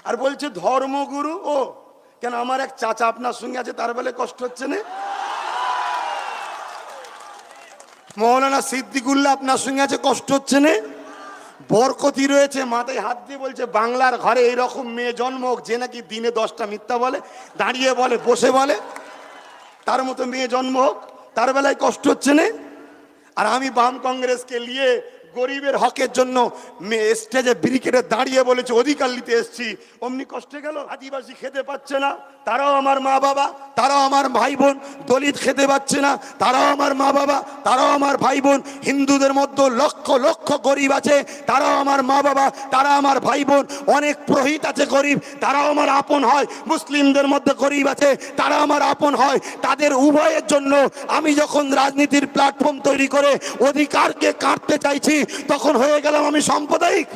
আর বলছে ধর্মগুরু। ও কেন, আমার এক চাচা আপনার সঙ্গে আছে, তার বেলায় কষ্ট হচ্ছে না? মৌলানা সিদ্দিকুল্লাহ আপনার সঙ্গে আছে, কষ্ট হচ্ছে না? বরকতি রয়েছে, মাথায় হাত দিয়ে বলছে বাংলার ঘরে এইরকম মেয়ে জন্ম হোক যে নাকি দিনে 10টা মিথ্যা বলে, দাঁড়িয়ে বলে, বসে বলে, তার মতো মেয়ে জন্ম হোক, তার বেলায় কষ্ট হচ্ছে না? আর আমি বাম কংগ্রেসকে নিয়ে গরিবের হকের জন্য স্টেজে ব্রিকেটে দাঁড়িয়ে বলেছে অধিকার নিতে এসছি, অমনি কষ্টে গেল। আদিবাসী খেতে পাচ্ছে না, তারাও আমার মা বাবা, তারাও আমার ভাই বোন। দলিত খেতে পাচ্ছে না, তারাও আমার মা বাবা, তারাও আমার ভাই বোন। হিন্দুদের মধ্যে লক্ষ লক্ষ গরিব আছে, তারাও আমার মা বাবা, তারা আমার ভাই বোন। অনেক পুরোহিত আছে গরিব, তারাও আমার আপন হয়। মুসলিমদের মধ্যে গরিব আছে, তারা আমার আপন হয়। তাদের উভয়ের জন্য আমি যখন রাজনীতির প্ল্যাটফর্ম তৈরি করে অধিকারকে কাটতে চাইছি, তখন হয়ে গেলাম আমি সাম্প্রদায়িক।